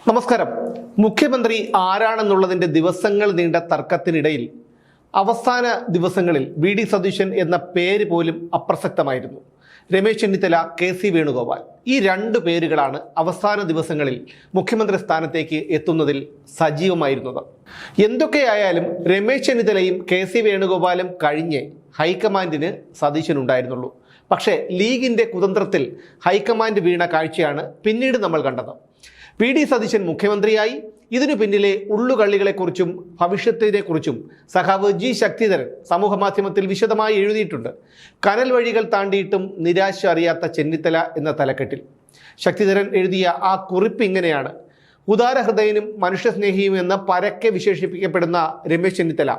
നമസ്കാരം. മുഖ്യമന്ത്രി ആരാണെന്നുള്ളതിന്റെ ദിവസങ്ങൾ നീണ്ട തർക്കത്തിനിടയിൽ അവസാന ദിവസങ്ങളിൽ വി.ഡി. സതീശൻ എന്ന പേര് പോലും അപ്രസക്തമായിരുന്നു. രമേശ് ചെന്നിത്തല, കെ.സി. വേണുഗോപാൽ, ഈ രണ്ടു പേരുകളാണ് അവസാന ദിവസങ്ങളിൽ മുഖ്യമന്ത്രി സ്ഥാനത്തേക്ക് എത്തുന്നതിൽ സജീവമായിരുന്നത്. എന്തൊക്കെയായാലും രമേശ് ചെന്നിത്തലയും കെ.സി. വേണുഗോപാലും കഴിഞ്ഞ് ഹൈക്കമാൻഡിന് സതീശൻ ഉണ്ടായിരുന്നുള്ളൂ. പക്ഷേ ലീഗിന്റെ കുതന്ത്രത്തിൽ ഹൈക്കമാൻഡ് വീണ കാഴ്ചയാണ് പിന്നീട് നമ്മൾ കണ്ടത്. വി.ഡി. സതീശൻ മുഖ്യമന്ത്രിയായി. ഇതിനു പിന്നിലെ ഉള്ളുകള്ളികളെക്കുറിച്ചും ഭവിഷ്യത്തിനെക്കുറിച്ചും സഖാവ് ജി. ശക്തിധരൻ സമൂഹമാധ്യമത്തിൽ വിശദമായി എഴുതിയിട്ടുണ്ട്. കനൽ വഴികൾ താണ്ടിയിട്ടും നിരാശ അറിയാത്ത ചെന്നിത്തല എന്ന തലക്കെട്ടിൽ ശക്തിധരൻ എഴുതിയ ആ കുറിപ്പ് ഇങ്ങനെയാണ്: ഉദാരഹൃദയനും മനുഷ്യസ്നേഹിയും എന്ന് പരക്കെ വിശേഷിപ്പിക്കപ്പെടുന്ന രമേശ് ചെന്നിത്തല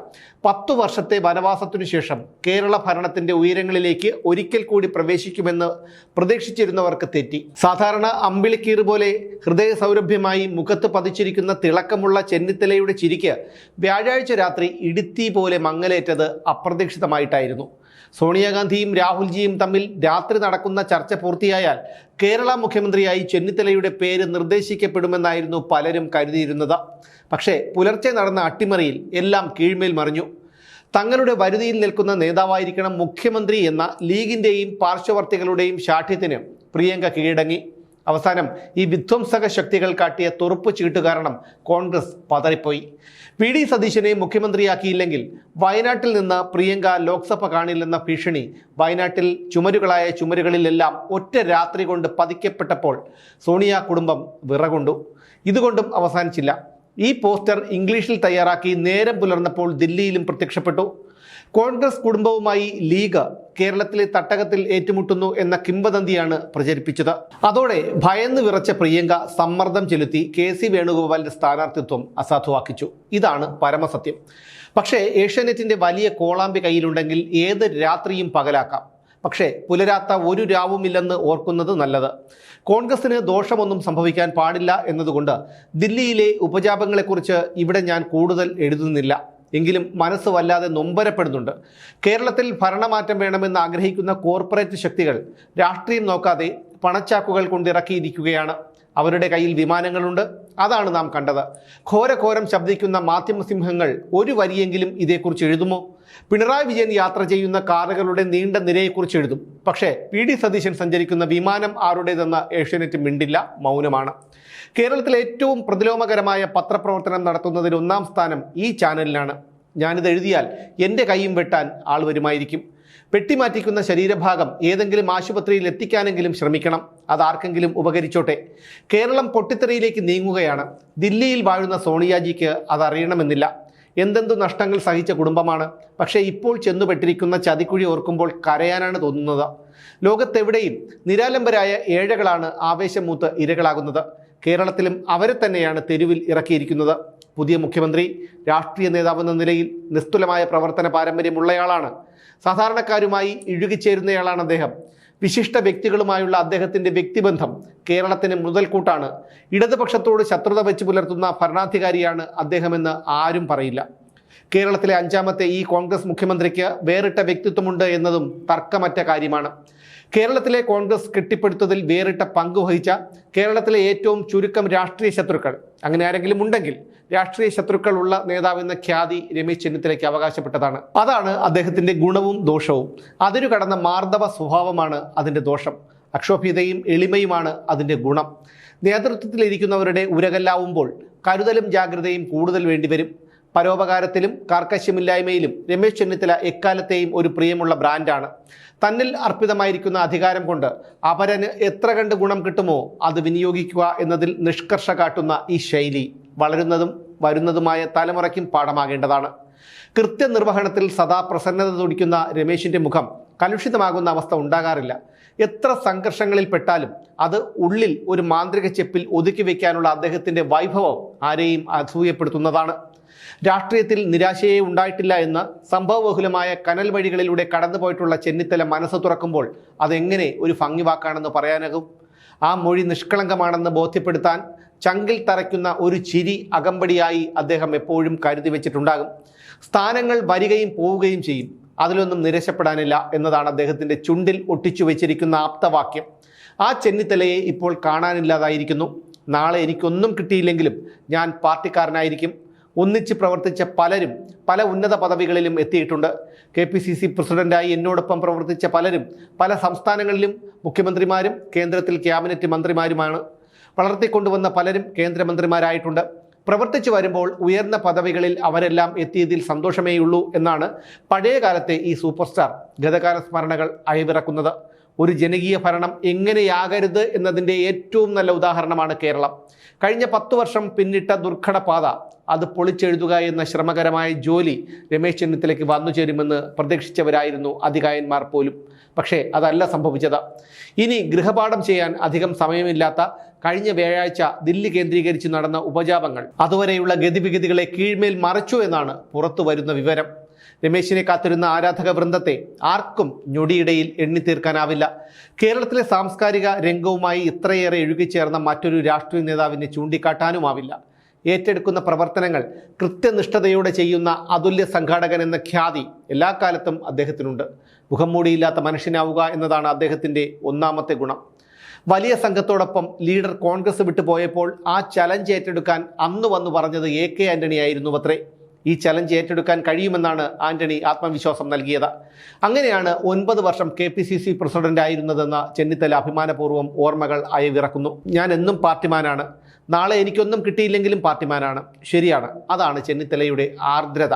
10 വർഷത്തെ വനവാസത്തിനു ശേഷം കേരള ഭരണത്തിന്റെ ഉയരങ്ങളിലേക്ക് ഒരിക്കൽ കൂടി പ്രവേശിക്കുമെന്ന് പ്രതീക്ഷിച്ചിരുന്നവർക്ക് തെറ്റി. സാധാരണ അമ്പിളിക്കീറ് പോലെ ഹൃദയ സൗരഭ്യമായി മുഖത്ത് പതിച്ചിരിക്കുന്ന തിളക്കമുള്ള ചെന്നിത്തലയുടെ ചിരിക്ക് വ്യാഴാഴ്ച രാത്രി ഇടുത്തി പോലെ മങ്ങലേറ്റത് അപ്രതീക്ഷിതമായിട്ടായിരുന്നു. സോണിയാഗാന്ധിയും രാഹുൽജിയും തമ്മിൽ രാത്രി നടക്കുന്ന ചർച്ച പൂർത്തിയായാൽ കേരള മുഖ്യമന്ത്രിയായി ചെന്നിത്തലയുടെ പേര് നിർദ്ദേശിക്കപ്പെടുമെന്നായിരുന്നു പലരും കരുതിയിരുന്നത്. പക്ഷേ പുലർച്ചെ നടന്ന അട്ടിമറിയിൽ എല്ലാം കീഴ്മേൽ മറിഞ്ഞു. തങ്ങളുടെ വരുതിയിൽ നിൽക്കുന്ന നേതാവായിരിക്കണം മുഖ്യമന്ത്രി എന്ന ലീഗിന്റെയും പാർശ്വവർത്തികളുടെയും ശാഠ്യത്തിന് പ്രിയങ്ക കീഴടങ്ങി. അവസാനം ഈ വിധ്വംസക ശക്തികൾ കാട്ടിയ തുറുപ്പ് ചീട്ട് കാരണം കോൺഗ്രസ് പതറിപ്പോയി. വി.ഡി. സതീശനെ മുഖ്യമന്ത്രിയാക്കിയില്ലെങ്കിൽ വയനാട്ടിൽ നിന്ന് പ്രിയങ്ക ലോക്സഭ കാണില്ലെന്ന ഭീഷണി വയനാട്ടിൽ ചുമരുകളായ ചുമരുകളിലെല്ലാം ഒറ്റ രാത്രി കൊണ്ട് പതിക്കപ്പെട്ടപ്പോൾ സോണിയ കുടുംബം വിറകൊണ്ടു. ഇതുകൊണ്ടും അവസാനിച്ചില്ല. ഈ പോസ്റ്റർ ഇംഗ്ലീഷിൽ തയ്യാറാക്കി നേരം പുലർന്നപ്പോൾ ദില്ലിയിലും പ്രത്യക്ഷപ്പെട്ടു. കോൺഗ്രസ് കുടുംബവുമായി ലീഗ് കേരളത്തിലെ തട്ടകത്തിൽ ഏറ്റുമുട്ടുന്നു എന്ന കിംവദന്തിയാണ് പ്രചരിപ്പിച്ചത്. അതോടെ ഭയന്ന് വിറച്ച പ്രിയങ്ക സമ്മർദ്ദം ചെലുത്തി കെ.സി. വേണുഗോപാലിന്റെ സ്ഥാനാർത്ഥിത്വം അസാധുവാക്കിച്ചു. ഇതാണ് പരമസത്യം. പക്ഷേ ഏഷ്യാനെറ്റിന്റെ വലിയ കോളാമ്പി കയ്യിലുണ്ടെങ്കിൽ ഏത് രാത്രിയും പകലാക്കാം. പക്ഷേ പുലരാത്ത ഒരു രാവുമില്ലെന്ന് ഓർക്കുന്നത് നല്ലത്. കോൺഗ്രസിന് ദോഷമൊന്നും സംഭവിക്കാൻ പാടില്ല എന്നതുകൊണ്ട് ദില്ലിയിലെ ഉപജാപങ്ങളെക്കുറിച്ച് ഇവിടെ ഞാൻ കൂടുതൽ എഴുതുന്നില്ല. എങ്കിലും മനസ്സ് വല്ലാതെ നൊമ്പരപ്പെടുന്നുണ്ട്. കേരളത്തിൽ ഭരണമാറ്റം വേണമെന്ന് ആഗ്രഹിക്കുന്ന കോർപ്പറേറ്റ് ശക്തികൾ രാഷ്ട്രീയം നോക്കാതെ പണച്ചാക്കുകൾ കൊണ്ടിറക്കിയിരിക്കുകയാണ്. അവരുടെ കയ്യിൽ വിമാനങ്ങളുണ്ട്. അതാണ് നാം കണ്ടത്. ഘോരഘോരം ശബ്ദിക്കുന്ന മാധ്യമസിംഹങ്ങൾ ഒരു വരിയെങ്കിലും ഇതേക്കുറിച്ച് എഴുതുമോ? പിണറായി വിജയൻ യാത്ര ചെയ്യുന്ന കാറുകളുടെ നീണ്ട നിരയെക്കുറിച്ച് എഴുതും. പക്ഷേ വി.ഡി. സതീശൻ സഞ്ചരിക്കുന്ന വിമാനം ആരുടേതെന്ന് ഏഷ്യാനെറ്റ് മിണ്ടില്ല, മൗനമാണ്. കേരളത്തിലെ ഏറ്റവും പ്രതിലോമകരമായ പത്രപ്രവർത്തനം നടത്തുന്നതിൽ 1-ാം സ്ഥാനം ഈ ചാനലിനാണ്. ഞാനിത് എഴുതിയാൽ എൻ്റെ കൈയും വെട്ടാൻ ആൾ വരുമായിരിക്കും. വെട്ടിമാറ്റിക്കുന്ന ശരീരഭാഗം ഏതെങ്കിലും ആശുപത്രിയിൽ എത്തിക്കാനെങ്കിലും ശ്രമിക്കണം. അതാർക്കെങ്കിലും ഉപകരിച്ചോട്ടെ. കേരളം പൊട്ടിത്തെറിയിലേക്ക് നീങ്ങുകയാണ്. ദില്ലിയിൽ വാഴുന്ന സോണിയാജിക്ക് അതറിയണമെന്നില്ല. എന്തെന്തു നഷ്ടങ്ങൾ സഹിച്ച കുടുംബമാണ്. പക്ഷേ ഇപ്പോൾ ചെന്നുപെട്ടിരിക്കുന്ന ചതിക്കുഴി ഓർക്കുമ്പോൾ കരയാനാണ് തോന്നുന്നത്. ലോകത്തെവിടെയും നിരാലംബരായ ഏഴകളാണ് ആവേശം മൂത്ത് ഇരകളാകുന്നത്. കേരളത്തിലും അവരെ തന്നെയാണ് തെരുവിൽ ഇറക്കിയിരിക്കുന്നത്. പുതിയ മുഖ്യമന്ത്രി രാഷ്ട്രീയ നേതാവെന്ന നിലയിൽ നിസ്തുലമായ പ്രവർത്തന പാരമ്പര്യമുള്ളയാളാണ്. സാധാരണക്കാരുമായി ഇഴുകിച്ചേരുന്നയാളാണ് അദ്ദേഹം. വിശിഷ്ട വ്യക്തികളുമായുള്ള അദ്ദേഹത്തിൻ്റെ വ്യക്തിബന്ധം കേരളത്തിന് മുതൽക്കൂട്ടാണ്. ഇടതുപക്ഷത്തോട് ശത്രുത വെച്ച് പുലർത്തുന്ന ഭരണാധികാരിയാണ് അദ്ദേഹമെന്ന് ആരും പറയില്ല. കേരളത്തിലെ 5-ാമത്തെ ഈ കോൺഗ്രസ് മുഖ്യമന്ത്രിക്ക് വേറിട്ട വ്യക്തിത്വമുണ്ട് എന്നതും തർക്കമറ്റ കാര്യമാണ്. കേരളത്തിലെ കോൺഗ്രസ് കെട്ടിപ്പടുത്തതിൽ വേറിട്ട പങ്ക് വഹിച്ച കേരളത്തിലെ ഏറ്റവും ചുരുക്കം രാഷ്ട്രീയ ശത്രുക്കൾ, അങ്ങനെ ആരെങ്കിലും ഉണ്ടെങ്കിൽ രാഷ്ട്രീയ ശത്രുക്കൾ ഉള്ള നേതാവെന്ന ഖ്യാതി രമേശ് ചെന്നിത്തലയ്ക്ക് അവകാശപ്പെട്ടതാണ്. അതാണ് അദ്ദേഹത്തിന്റെ ഗുണവും ദോഷവും. അതിരു കടന്ന മാർദ്ദവ സ്വഭാവമാണ് അതിന്റെ ദോഷം. അക്ഷോഭ്യതയും എളിമയുമാണ് അതിന്റെ ഗുണം. നേതൃത്വത്തിലിരിക്കുന്നവരുടെ ഉരകല്ലാവുമ്പോൾ കരുതലും ജാഗ്രതയും കൂടുതൽ വേണ്ടിവരും. പരോപകാരത്തിലും കാർക്കശ്യമില്ലായ്മയിലും രമേശ് ചെന്നിത്തല എക്കാലത്തെയും ഒരു പ്രിയമുള്ള ബ്രാൻഡാണ്. തന്നിൽ അർപ്പിതമായിരിക്കുന്ന അധികാരം കൊണ്ട് അപരന് എത്ര കണ്ട് ഗുണം കിട്ടുമോ അത് വിനിയോഗിക്കുക എന്നതിൽ നിഷ്കർഷ കാട്ടുന്ന ഈ ശൈലി വളരുന്നതും വരുന്നതുമായ തലമുറയ്ക്കും പാഠമാകേണ്ടതാണ്. കൃത്യനിർവഹണത്തിൽ സദാ പ്രസന്നത തുടിക്കുന്ന രമേശിന്റെ മുഖം കലുഷിതമാകുന്ന അവസ്ഥ ഉണ്ടാകാറില്ല. എത്ര സംഘർഷങ്ങളിൽ പെട്ടാലും അത് ഉള്ളിൽ ഒരു മാന്ത്രിക ചെപ്പിൽ ഒതുക്കി വയ്ക്കാനുള്ള അദ്ദേഹത്തിന്റെ വൈഭവം ആരെയും അസൂയപ്പെടുത്തുന്നതാണ്. രാഷ്ട്രീയത്തിൽ നിരാശയെ ഉണ്ടായിട്ടില്ല എന്ന് സംഭവബഹുലമായ കനൽ വഴികളിലൂടെ കടന്നുപോയിട്ടുള്ള ചെന്നിത്തല മനസ്സ് തുറക്കുമ്പോൾ അതെങ്ങനെ ഒരു ഭംഗിവാക്കാണെന്ന് പറയാനാകും? ആ മൊഴി നിഷ്കളങ്കമാണെന്ന് ബോധ്യപ്പെടുത്താൻ ചങ്കിൽ തറയ്ക്കുന്ന ഒരു ചിരി അകമ്പടിയായി അദ്ദേഹം എപ്പോഴും കരുതി വെച്ചിട്ടുണ്ടാകും. സ്ഥാനങ്ങൾ വരികയും പോവുകയും ചെയ്യും. അതിലൊന്നും നിരാശപ്പെടാനില്ല എന്നതാണ് അദ്ദേഹത്തിൻ്റെ ചുണ്ടിൽ ഒട്ടിച്ചു വെച്ചിരിക്കുന്ന ആപ്തവാക്യം. ആ ചെന്നിത്തലയെ ഇപ്പോൾ കാണാനില്ലാതായിരിക്കുന്നു. നാളെ എനിക്കൊന്നും കിട്ടിയില്ലെങ്കിലും ഞാൻ പാർട്ടിക്കാരനായിരിക്കും. ഒന്നിച്ച് പ്രവർത്തിച്ച പലരും പല ഉന്നത പദവികളിലും എത്തിയിട്ടുണ്ട്. KPCC പ്രസിഡന്റായി എന്നോടൊപ്പം പ്രവർത്തിച്ച പലരും പല സംസ്ഥാനങ്ങളിലും മുഖ്യമന്ത്രിമാരും കേന്ദ്രത്തിൽ ക്യാബിനറ്റ് മന്ത്രിമാരുമാണ്. വളർത്തിക്കൊണ്ടുവന്ന പലരും കേന്ദ്രമന്ത്രിമാരായിട്ടുണ്ട്. പ്രവർത്തിച്ചു വരുമ്പോൾ ഉയർന്ന പദവികളിൽ അവരെല്ലാം എത്തിയതിൽ സന്തോഷമേയുള്ളൂ എന്നാണ് പഴയ കാലത്തെ ഈ സൂപ്പർ സ്റ്റാർ ഗതകാല സ്മരണകൾ അയവിറക്കുന്നത്. ഒരു ജനകീയ ഭരണം എങ്ങനെയാകരുത് എന്നതിൻ്റെ ഏറ്റവും നല്ല ഉദാഹരണമാണ് കേരളം. കഴിഞ്ഞ 10 വർഷം പിന്നിട്ട ദുർഘട പാത അത് പൊളിച്ചെഴുതുക എന്ന ശ്രമകരമായ ജോലി രമേശ് ചെന്നിത്തലയ്ക്ക് വന്നു ചേരുമെന്ന് പ്രതീക്ഷിച്ചവരായിരുന്നു അധികായന്മാർ പോലും. പക്ഷേ അതല്ല സംഭവിച്ചത്. ഇനി ഗൃഹപാഠം ചെയ്യാൻ അധികം സമയമില്ലാത്ത കഴിഞ്ഞ വ്യാഴാഴ്ച ദില്ലി കേന്ദ്രീകരിച്ച് നടന്ന ഉപജാപങ്ങൾ അതുവരെയുള്ള ഗതിവിഗതികളെ കീഴ്മേൽ മറിച്ചു എന്നാണ് പുറത്തു വരുന്ന വിവരം. രമേശിനെ കാത്തിരുന്ന ആരാധക വൃന്ദത്തെ ആർക്കും ഞൊടിയിടയിൽ എണ്ണിത്തീർക്കാനാവില്ല. കേരളത്തിലെ സാംസ്കാരിക രംഗവുമായി ഇത്രയേറെ ഇഴുകിച്ചേർന്ന മറ്റൊരു രാഷ്ട്രീയ നേതാവിനെ ചൂണ്ടിക്കാട്ടാനുമാവില്ല. ഏറ്റെടുക്കുന്ന പ്രവർത്തനങ്ങൾ കൃത്യനിഷ്ഠതയോടെ ചെയ്യുന്ന അതുല്യ സംഘാടകൻ എന്ന ഖ്യാതി എല്ലാ കാലത്തും അദ്ദേഹത്തിനുണ്ട്. മുഖംമൂടിയില്ലാത്ത മനുഷ്യനാവുക എന്നതാണ് അദ്ദേഹത്തിൻ്റെ ഒന്നാമത്തെ ഗുണം. വലിയ സംഘത്തോടൊപ്പം ലീഡർ കോൺഗ്രസ് വിട്ടുപോയപ്പോൾ ആ ചലഞ്ച് ഏറ്റെടുക്കാൻ അന്ന് വന്നു പറഞ്ഞത് AK ആന്റണി ആയിരുന്നു അത്രേ. ഈ ചലഞ്ച് ഏറ്റെടുക്കാൻ കഴിയുമെന്നാണ് ആന്റണി ആത്മവിശ്വാസം നൽകിയത്. അങ്ങനെയാണ് 9 വർഷം KPCC പ്രസിഡന്റ് ആയിരുന്നതെന്ന ചെന്നിത്തല അഭിമാനപൂർവ്വം ഓർമ്മകൾ അയവിറക്കുന്നു. ഞാൻ എന്നും പാർട്ടിമാനാണ്, നാളെ എനിക്കൊന്നും കിട്ടിയില്ലെങ്കിലും പാർട്ടിമാനാണ്. ശരിയാണ്, അതാണ് ചെന്നിത്തലയുടെ ആർദ്രത.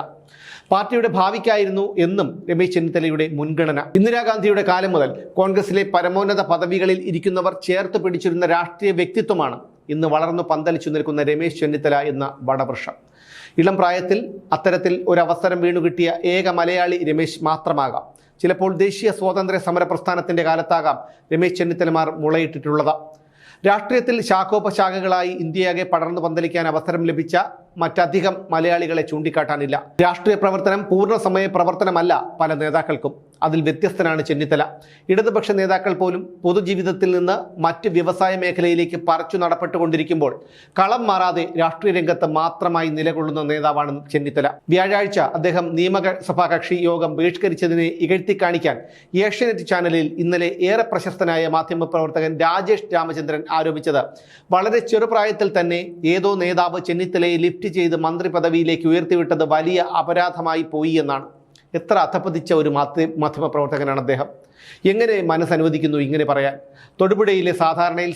പാർട്ടിയുടെ ഭാവിക്കായിരുന്നു എന്നും രമേശ് ചെന്നിത്തലയുടെ മുൻഗണന. ഇന്ദിരാഗാന്ധിയുടെ കാലം മുതൽ കോൺഗ്രസിലെ പരമോന്നത പദവികളിൽ ഇരിക്കുന്നവർ ചേർത്ത് പിടിച്ചിരുന്ന രാഷ്ട്രീയ വ്യക്തിത്വമാണ് ഇന്ന് വളർന്നു പന്തലിച്ചു നിൽക്കുന്ന രമേശ് ചെന്നിത്തല എന്ന വടവൃക്ഷം. ഇളം പ്രായത്തിൽ അത്തരത്തിൽ ഒരവസരം വീണുകിട്ടിയ ഏക മലയാളി രമേശ് മാത്രമാകാം. ചിലപ്പോൾ ദേശീയ സ്വാതന്ത്ര്യ സമര പ്രസ്ഥാനത്തിൻ്റെ കാലത്താകാം രമേശ് ചെന്നിത്തലമാർ മുളയിട്ടിട്ടുള്ളത്. രാഷ്ട്രീയത്തിൽ ശാഖോപശാഖകളായി ഇന്ത്യയാകെ പടർന്നു പന്തലിക്കാൻ അവസരം ലഭിച്ച മറ്റധികം മലയാളികളെ ചൂണ്ടിക്കാട്ടാനില്ല. രാഷ്ട്രീയ പ്രവർത്തനം പൂർണ്ണസമയ പ്രവർത്തനമല്ല പല നേതാക്കൾക്കും. അതിൽ വ്യത്യസ്തനാണ് ചെന്നിത്തല. ഇടതുപക്ഷ നേതാക്കൾ പോലും പൊതുജീവിതത്തിൽ നിന്ന് മറ്റ് വ്യവസായ മേഖലയിലേക്ക് പറിച്ചു നടപ്പെട്ടുകൊണ്ടിരിക്കുമ്പോൾ കളം മാറാതെ രാഷ്ട്രീയ രംഗത്ത് മാത്രമായി നിലകൊള്ളുന്ന നേതാവാണ് ചെന്നിത്തല. വ്യാഴാഴ്ച അദ്ദേഹം നിയമസഭാ കക്ഷി യോഗം ബഹിഷ്കരിച്ചതിനെ ഇകഴ്ത്തി കാണിക്കാൻ ഏഷ്യാനെറ്റ് ചാനലിൽ ഇന്നലെ ഏറെ പ്രശസ്തനായ മാധ്യമപ്രവർത്തകൻ രാജേഷ് രാമചന്ദ്രൻ ആരോപിച്ചത് വളരെ ചെറുപ്രായത്തിൽ തന്നെ ഏതോ നേതാവ് ചെന്നിത്തലയെ ലിഫ്റ്റ് ചെയ്ത് മന്ത്രി പദവിയിലേക്ക് ഉയർത്തിവിട്ടത് വലിയ അപരാധമായി പോയി എന്നാണ്. എത്ര അധപ്പതിച്ച ഒരു മാധ്യമപ്രവർത്തകനാണ് അദ്ദേഹം. എങ്ങനെ മനസ്സനുവദിക്കുന്നു ഇങ്ങനെ പറയാൻ? തൊടുപുഴയിലെ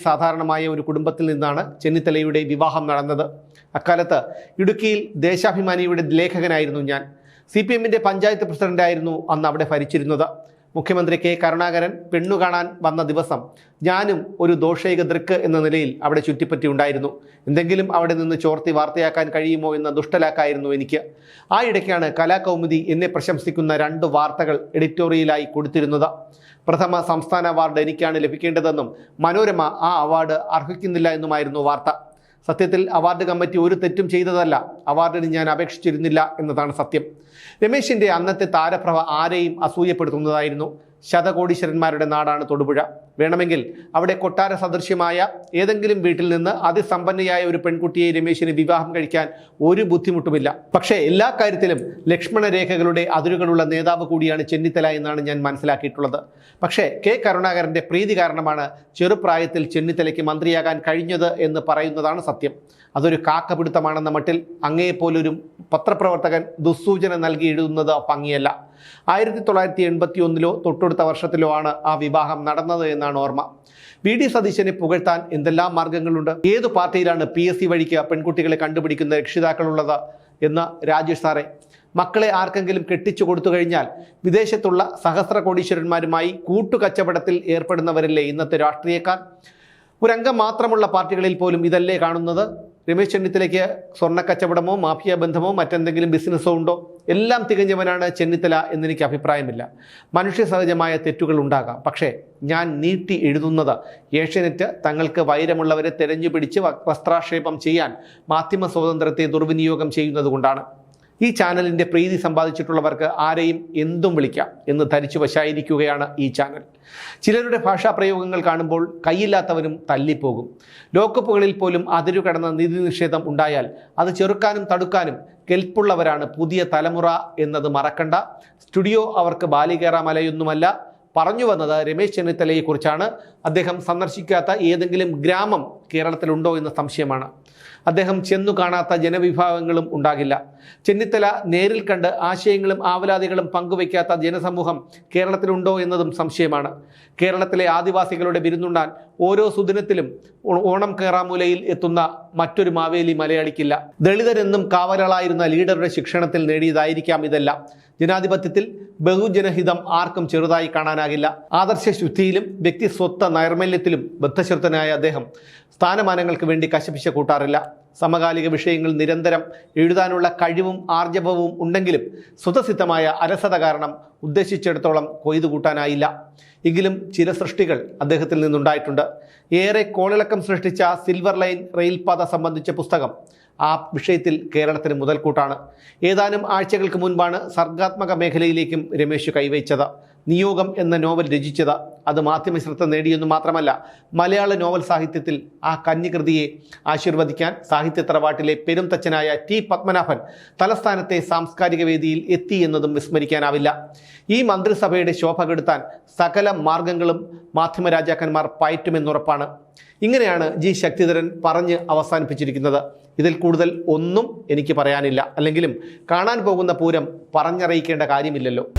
സാധാരണമായ ഒരു കുടുംബത്തിൽ നിന്നാണ് ചെന്നിത്തലയുടെ വിവാഹം നടന്നത്. അക്കാലത്ത് ഇടുക്കിയിൽ ദേശാഭിമാനിയുടെ ലേഖകനായിരുന്നു ഞാൻ. CPMന്റെ പഞ്ചായത്ത് പ്രസിഡന്റായിരുന്നു അന്ന് അവിടെ ഭരിച്ചിരുന്നത്. മുഖ്യമന്ത്രി K. കരുണാകരൻ പെണ്ണു കാണാൻ വന്ന ദിവസം ഞാനും ഒരു ദോഷൈക ദൃക്ക് എന്ന നിലയിൽ അവിടെ ചുറ്റിപ്പറ്റി ഉണ്ടായിരുന്നു. എന്തെങ്കിലും അവിടെ നിന്ന് ചോർത്തി വാർത്തയാക്കാൻ കഴിയുമോ എന്ന ദുഷ്ടലാക്കായിരുന്നു എനിക്ക്. ആ ഇടയ്ക്കാണ് കലാകൗമുദി എന്നെ പ്രശംസിക്കുന്ന 2 വാർത്തകൾ എഡിറ്റോറിയലായി കൊടുത്തിരുന്നത്. പ്രഥമ സംസ്ഥാന അവാർഡ് എനിക്കാണ് ലഭിക്കേണ്ടതെന്നും മനോരമ ആ അവാർഡ് അർഹിക്കുന്നില്ല എന്നുമായിരുന്നു വാർത്ത. സത്യത്തിൽ അവാർഡ് കമ്മിറ്റി ഒരു തെറ്റും ചെയ്തതല്ല. അവാർഡിന് ഞാൻ അപേക്ഷിച്ചിരുന്നില്ല എന്നതാണ് സത്യം. രമേശിൻ്റെ അന്നത്തെ താരപ്രഭ ആരെയും അസൂയപ്പെടുത്തുന്നതായിരുന്നു. ശതകോടീശ്വരന്മാരുടെ നാടാണ് തൊടുപുഴ. വേണമെങ്കിൽ അവിടെ കൊട്ടാര സദൃശ്യമായ ഏതെങ്കിലും വീട്ടിൽ നിന്ന് അതിസമ്പന്നയായ ഒരു പെൺകുട്ടിയെ രമേശിന് വിവാഹം കഴിക്കാൻ ഒരു ബുദ്ധിമുട്ടുമില്ല. പക്ഷേ എല്ലാ കാര്യത്തിലും ലക്ഷ്മണരേഖകളുടെ അതിരുകളുള്ള നേതാവ് കൂടിയാണ് ചെന്നിത്തല എന്നാണ് ഞാൻ മനസ്സിലാക്കിയിട്ടുള്ളത്. പക്ഷേ K. കരുണാകരൻ്റെ പ്രീതി കാരണമാണ് ചെറുപ്രായത്തിൽ ചെന്നിത്തലയ്ക്ക് മന്ത്രിയാകാൻ കഴിഞ്ഞത് എന്ന് പറയുന്നതാണ് സത്യം. അതൊരു കാക്കപിടുത്തമാണെന്ന മട്ടിൽ അങ്ങേപ്പോലൊരു പത്രപ്രവർത്തകൻ ദുസ്സൂചന നൽകി എഴുതുന്നത് ഭംഗിയല്ല. 1981 തൊട്ടടുത്ത വർഷത്തിലോ ആണ് ആ വിവാഹം നടന്നത് എന്നാണ് ഓർമ്മ. VD സതീശനെ പുകഴ്ത്താൻ എന്തെല്ലാം മാർഗങ്ങളുണ്ട്. ഏതു പാർട്ടിയിലാണ് PSC വഴിക്ക് പെൺകുട്ടികളെ കണ്ടുപിടിക്കുന്ന രക്ഷിതാക്കളുള്ളത് എന്ന് രാജേഷ് സാറേ. മക്കളെ ആർക്കെങ്കിലും കെട്ടിച്ചു കൊടുത്തു കഴിഞ്ഞാൽ വിദേശത്തുള്ള സഹസ്ര കോടീശ്വരന്മാരുമായി കൂട്ടുകച്ചവടത്തിൽ ഏർപ്പെടുന്നവരല്ലേ ഇന്നത്തെ രാഷ്ട്രീയക്കാർ? ഒരംഗം മാത്രമുള്ള പാർട്ടികളിൽ പോലും ഇതല്ലേ കാണുന്നത്? രമേശ് ചെന്നിത്തലയ്ക്ക് സ്വർണ്ണക്കച്ചവടമോ മാഫിയ ബന്ധമോ മറ്റെന്തെങ്കിലും ബിസിനസ്സോ ഉണ്ടോ? എല്ലാം തികഞ്ഞവനാണ് ചെന്നിത്തല എന്നെനിക്ക് അഭിപ്രായമില്ല. മനുഷ്യ സഹജമായ തെറ്റുകൾ ഉണ്ടാകാം. പക്ഷേ ഞാൻ നീട്ടി എഴുതുന്നത് ഏഷ്യാനെറ്റ് തങ്ങൾക്ക് വൈരമുള്ളവരെ തെരഞ്ഞുപിടിച്ച് വസ്ത്രാക്ഷേപം ചെയ്യാൻ മാധ്യമ സ്വാതന്ത്ര്യത്തെ ദുർവിനിയോഗം ചെയ്യുന്നത് കൊണ്ടാണ്. ഈ ചാനലിൻ്റെ പ്രീതി സമ്പാദിച്ചിട്ടുള്ളവർക്ക് ആരെയും എന്തും വിളിക്കാം എന്ന് ധരിച്ചു വശായിരിക്കുകയാണ് ഈ ചാനൽ. ചിലരുടെ ഭാഷാപ്രയോഗങ്ങൾ കാണുമ്പോൾ കയ്യില്ലാത്തവനും തല്ലിപ്പോകും. ലോക്കപ്പുകളിൽ പോലും അതിരുകടന്ന നിധി നിഷേധം ഉണ്ടായാൽ അത് ചെറുക്കാനും തടുക്കാനും കെൽപ്പുള്ളവരാണ് പുതിയ തലമുറ എന്നത് മറക്കണ്ട. സ്റ്റുഡിയോ അവർക്ക് ബാലികേറ മലയൊന്നുമല്ല. പറഞ്ഞു വന്നത് രമേശ് ചെന്നിത്തലയെക്കുറിച്ചാണ്. അദ്ദേഹം സന്ദർശിക്കാത്ത ഏതെങ്കിലും ഗ്രാമം കേരളത്തിലുണ്ടോ എന്ന സംശയമാണ്. അദ്ദേഹം ചെന്നു കാണാത്ത ജനവിഭാഗങ്ങളും ഉണ്ടാകില്ല. ചെന്നിത്തല നേരിൽ കണ്ട് ആശയങ്ങളും ആവലാതികളും പങ്കുവയ്ക്കാത്ത ജനസമൂഹം കേരളത്തിലുണ്ടോ എന്നതും സംശയമാണ്. കേരളത്തിലെ ആദിവാസികളുടെ വിരുന്നുണ്ണാൻ ഓരോ സുദിനത്തിലും ഓണം കേറാമൂലയിൽ എത്തുന്ന മറ്റൊരു മാവേലി മലയാളിക്കില്ല. ദളിതരെന്നും കാവലാളായിരുന്ന ലീഡറുടെ ശിക്ഷണത്തിൽ നേടിയതായിരിക്കാം ഇതെല്ലാം. ജനാധിപത്യത്തിൽ ബഹുജനഹിതം ആർക്കും ചെറുതായി കാണാനാകില്ല. ആദർശശുദ്ധിയിലും വ്യക്തിസ്വത്വ നൈർമല്യത്തിലും ബദ്ധശ്രദ്ധനായ അദ്ദേഹം സ്ഥാനമാനങ്ങൾക്ക് വേണ്ടി കശപിശ കൂട്ടാറില്ല. സമകാലിക വിഷയങ്ങൾ നിരന്തരം എഴുതാനുള്ള കഴിവും ആർജവവും ഉണ്ടെങ്കിലും സ്വതസിദ്ധമായ അലസത കാരണം ഉദ്ദേശിച്ചിടത്തോളം കൊയ്തു കൂട്ടാനായില്ല. എങ്കിലും ചില സൃഷ്ടികൾ അദ്ദേഹത്തിൽ നിന്നുണ്ടായിട്ടുണ്ട്. ഏറെ കോളിളക്കം സൃഷ്ടിച്ച സിൽവർ ലൈൻ റെയിൽപാത സംബന്ധിച്ച പുസ്തകം ആ വിഷയത്തിൽ കേരളത്തിന് മുതൽക്കൂട്ടാണ്. ഏതാനും ആഴ്ചകൾക്ക് മുൻപാണ് സർഗാത്മക മേഖലയിലേക്കും രമേശ് കൈവച്ചത്. നിയോഗം എന്ന നോവൽ രചിച്ചത്. അത് മാധ്യമ ശ്രദ്ധ നേടിയെന്നു മാത്രമല്ല, മലയാള നോവൽ സാഹിത്യത്തിൽ ആ കന്നികൃതിയെ ആശീർവദിക്കാൻ സാഹിത്യ തറവാട്ടിലെ പെരുംതച്ചനായ ടി പത്മനാഭൻ തലസ്ഥാനത്തെ സാംസ്കാരിക വേദിയിൽ എത്തി എന്നതും വിസ്മരിക്കാനാവില്ല. ഈ മന്ത്രിസഭയുടെ ശോഭ കെടുത്താൻ സകല മാർഗങ്ങളും മാധ്യമരാജാക്കന്മാർ പയറ്റുമെന്നുറപ്പാണ്. ഇങ്ങനെയാണ് ജി ശക്തിധരൻ പറഞ്ഞ് അവസാനിപ്പിച്ചിരിക്കുന്നത്. ഇതിൽ കൂടുതൽ ഒന്നും എനിക്ക് പറയാനില്ല. അല്ലെങ്കിലും കാണാൻ പോകുന്ന പൂരം പറഞ്ഞറിയിക്കേണ്ട കാര്യമില്ലല്ലോ.